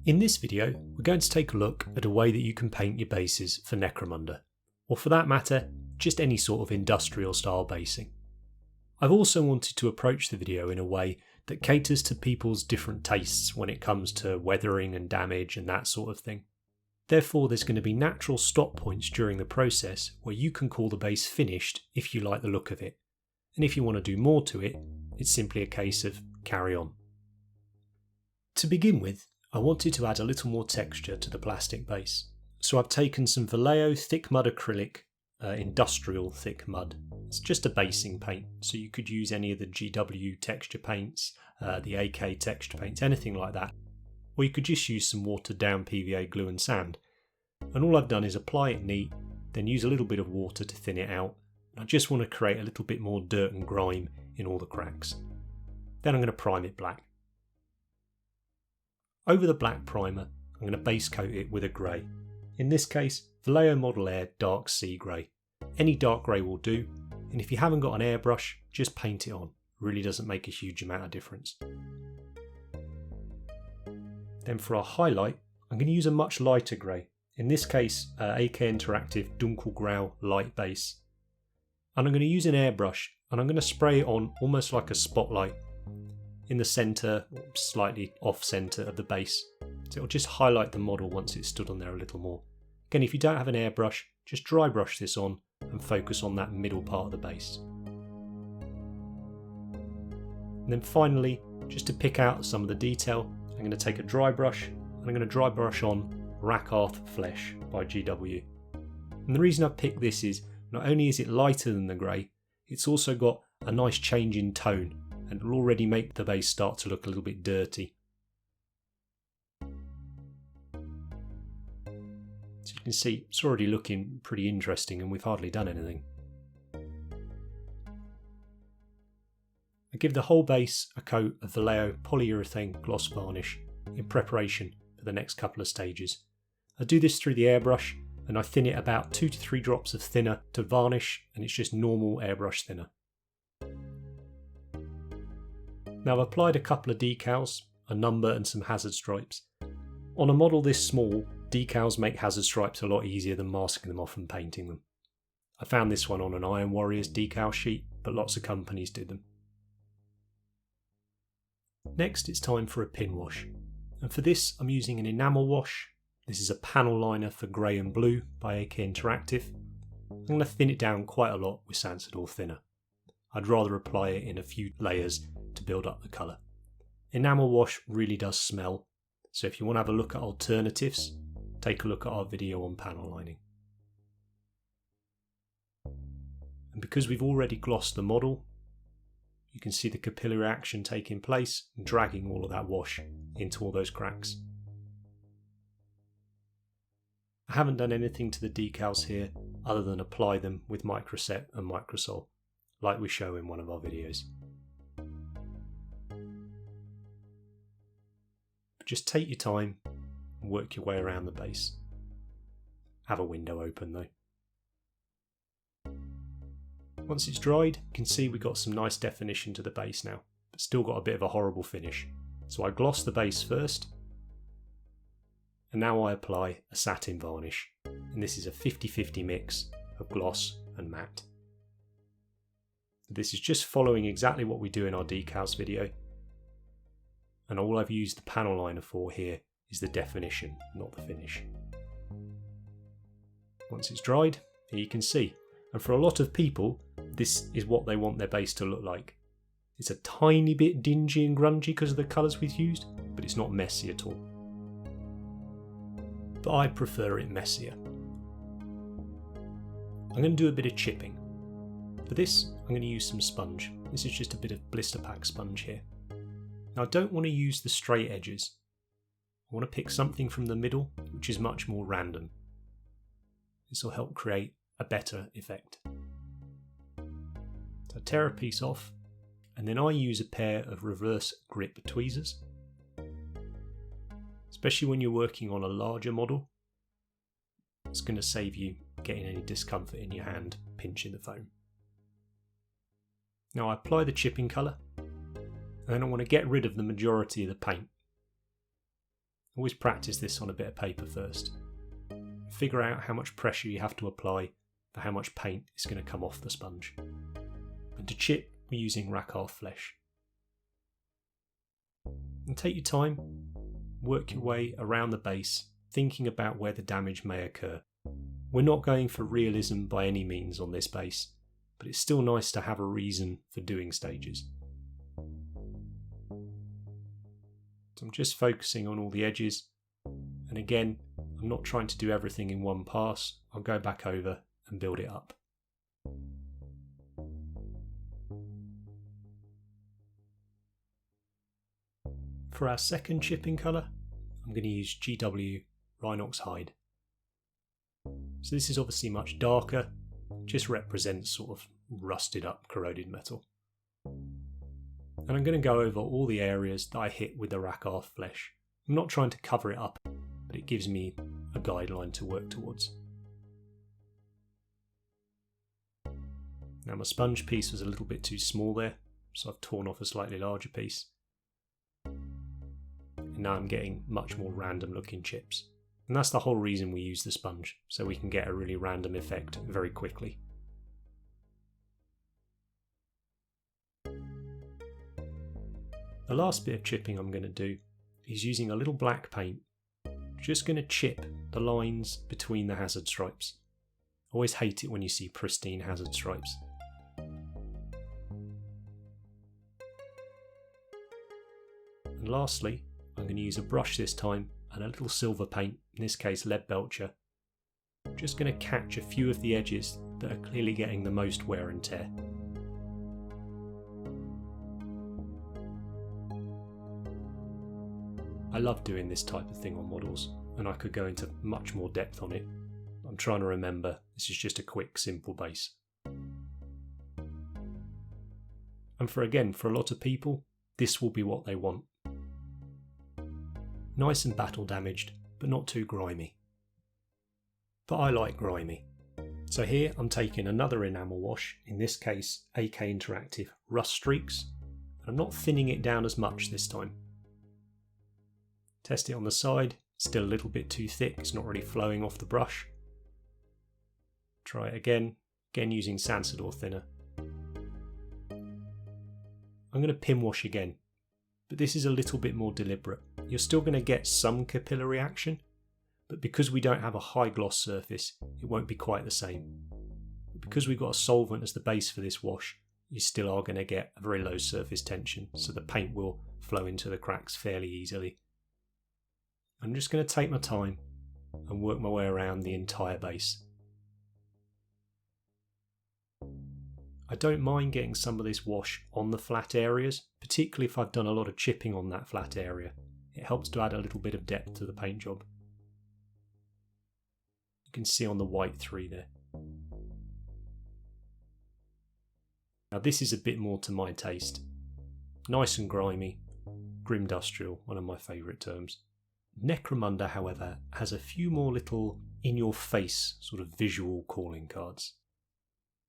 In this video, we're going to take a look at a way that you can paint your bases for Necromunda, or for that matter, just any sort of industrial style basing. I've also wanted to approach the video in a way that caters to people's different tastes when it comes to weathering and damage and that sort of thing. Therefore, there's going to be natural stop points during the process where you can call the base finished if you like the look of it, and if you want to do more to it, it's simply a case of carry on. To begin with, I wanted to add a little more texture to the plastic base, so I've taken some Vallejo thick mud acrylic, industrial thick mud. It's just a basing paint, so you could use any of the GW texture paints, the AK texture paints, anything like that. Or you could just use some watered down PVA glue and sand. And all I've done is apply it neat, then use a little bit of water to thin it out. I just want to create a little bit more dirt and grime in all the cracks. Then I'm going to prime it black. Over the black primer, I'm going to base coat it with a grey. In this case, Vallejo Model Air Dark Sea Grey. Any dark grey will do, and if you haven't got an airbrush, just paint it on. It really doesn't make a huge amount of difference. Then for our highlight, I'm going to use a much lighter grey. In this case, AK Interactive Dunkelgrau light base. And I'm going to use an airbrush, and I'm going to spray it on almost like a spotlight in the centre, slightly off centre of the base. So it'll just highlight the model once it's stood on there a little more. Again, if you don't have an airbrush, just dry brush this on and focus on that middle part of the base. And then finally, just to pick out some of the detail, I'm going to take a dry brush and I'm going to dry brush on Rakarth Flesh by GW. And the reason I picked this is not only is it lighter than the grey, it's also got a nice change in tone and it'll already make the base start to look a little bit dirty. So you can see it's already looking pretty interesting and we've hardly done anything. I give the whole base a coat of Vallejo polyurethane gloss varnish in preparation for the next couple of stages. I do this through the airbrush and I thin it about 2 to 3 drops of thinner to varnish, and it's just normal airbrush thinner. Now I've applied a couple of decals, a number and some hazard stripes. On a model this small, decals make hazard stripes a lot easier than masking them off and painting them. I found this one on an Iron Warriors decal sheet, but lots of companies do them. Next it's time for a pin wash, and for this I'm using an enamel wash. This is a Paneliner for grey and blue by AK Interactive. I'm going to thin it down quite a lot with Sansador thinner. I'd rather apply it in a few layers to build up the colour. Enamel wash really does smell, so if you want to have a look at alternatives, take a look at our video on panel lining. And because we've already glossed the model, you can see the capillary action taking place and dragging all of that wash into all those cracks. I haven't done anything to the decals here other than apply them with Microset and Microsol, like we show in one of our videos. But just take your time and work your way around the base. Have a window open though. Once it's dried, you can see we've got some nice definition to the base now, but still got a bit of a horrible finish. So I gloss the base first, and now I apply a satin varnish, and this is a 50-50 mix of gloss and matte. This is just following exactly what we do in our decals video, and all I've used the Paneliner for here is the definition, not the finish. Once it's dried, here you can see, and for a lot of people, this is what they want their base to look like. It's a tiny bit dingy and grungy because of the colours we've used, but it's not messy at all. But I prefer it messier. I'm going to do a bit of chipping. For this, I'm going to use some sponge. This is just a bit of blister pack sponge here. Now I don't want to use the straight edges. I want to pick something from the middle, which is much more random. This will help create a better effect. So I tear a piece off, and then I use a pair of reverse grip tweezers. Especially when you're working on a larger model, it's going to save you getting any discomfort in your hand pinching the foam. Now I apply the chipping colour, and then I want to get rid of the majority of the paint. Always practice this on a bit of paper first. Figure out how much pressure you have to apply for how much paint is going to come off the sponge. And to chip, we're using Rakarth Flesh. And take your time, work your way around the base, thinking about where the damage may occur. We're not going for realism by any means on this base, but it's still nice to have a reason for doing stages. So I'm just focusing on all the edges, and again, I'm not trying to do everything in one pass. I'll go back over and build it up. For our second chipping colour, I'm going to use GW Rhinox Hide. So this is obviously much darker, just represents sort of rusted up corroded metal. And I'm going to go over all the areas that I hit with the Rakarth Flesh. I'm not trying to cover it up, but it gives me a guideline to work towards. Now my sponge piece was a little bit too small there, so I've torn off a slightly larger piece. And now I'm getting much more random looking chips. And that's the whole reason we use the sponge, so we can get a really random effect very quickly. The last bit of chipping I'm going to do is using a little black paint, just going to chip the lines between the hazard stripes. I always hate it when you see pristine hazard stripes. And lastly, I'm going to use a brush this time and a little silver paint, in this case Leadbelcher. I'm just going to catch a few of the edges that are clearly getting the most wear and tear. I love doing this type of thing on models, and I could go into much more depth on it. I'm trying to remember, this is just a quick, simple base. And for a lot of people, this will be what they want. Nice and battle damaged, but not too grimy. But I like grimy. So here I'm taking another enamel wash, in this case AK Interactive Rust Streaks, and I'm not thinning it down as much this time. Test it on the side, still a little bit too thick, it's not really flowing off the brush. Try it again using Sansador thinner. I'm going to pin wash again, but this is a little bit more deliberate. You're still going to get some capillary action, but because we don't have a high gloss surface, it won't be quite the same. But because we've got a solvent as the base for this wash, you still are going to get a very low surface tension, so the paint will flow into the cracks fairly easily. I'm just going to take my time and work my way around the entire base. I don't mind getting some of this wash on the flat areas, particularly if I've done a lot of chipping on that flat area. It helps to add a little bit of depth to the paint job. You can see on the white 3 there. Now this is a bit more to my taste. Nice and grimy, grimdustrial, one of my favourite terms. Necromunda, however, has a few more little in-your-face sort of visual calling cards.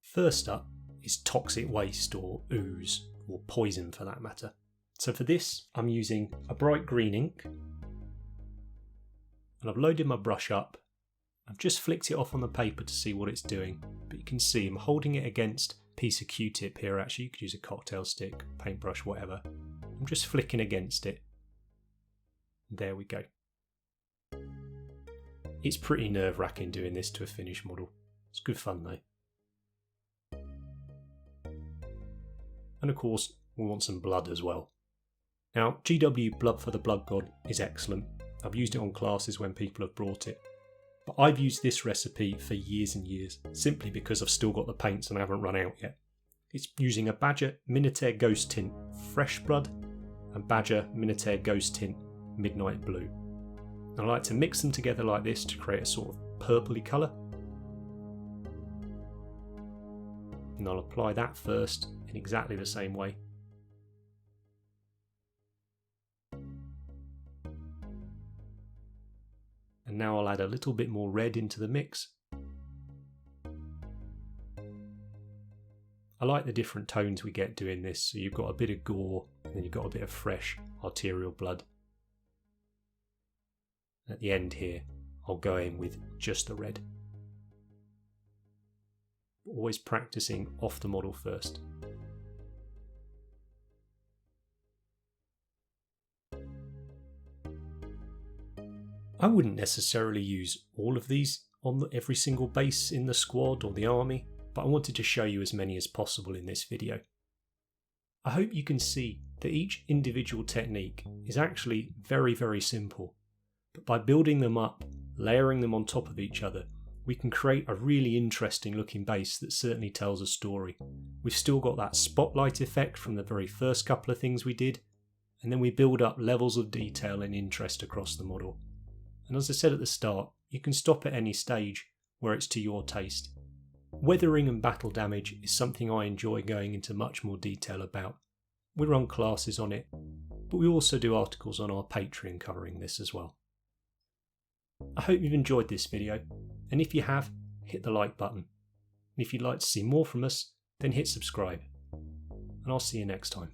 First up is toxic waste or ooze, or poison for that matter. So for this I'm using a bright green ink, and I've loaded my brush up. I've just flicked it off on the paper to see what it's doing, but you can see I'm holding it against a piece of Q-tip here. Actually, you could use a cocktail stick, paintbrush, whatever. I'm just flicking against it. There we go. It's pretty nerve-wracking doing this to a finished model. It's good fun though. And of course, we want some blood as well. Now, GW Blood for the Blood God is excellent. I've used it on classes when people have brought it. But I've used this recipe for years and years, simply because I've still got the paints and I haven't run out yet. It's using a Badger Minitaire Ghost Tint Fresh Blood and Badger Minitaire Ghost Tint Midnight Blue. And I like to mix them together like this to create a sort of purpley colour. And I'll apply that first in exactly the same way. And now I'll add a little bit more red into the mix. I like the different tones we get doing this, so you've got a bit of gore and then you've got a bit of fresh arterial blood. At the end here, I'll go in with just the red. Always practicing off the model first. I wouldn't necessarily use all of these on every single base in the squad or the army, but I wanted to show you as many as possible in this video. I hope you can see that each individual technique is actually very, very simple, but by building them up, layering them on top of each other, we can create a really interesting looking base that certainly tells a story. We've still got that spotlight effect from the very first couple of things we did, and then we build up levels of detail and interest across the model. And as I said at the start, you can stop at any stage where it's to your taste. Weathering and battle damage is something I enjoy going into much more detail about. We run classes on it, but we also do articles on our Patreon covering this as well. I hope you've enjoyed this video, and if you have, hit the like button. And if you'd like to see more from us, then hit subscribe. And I'll see you next time.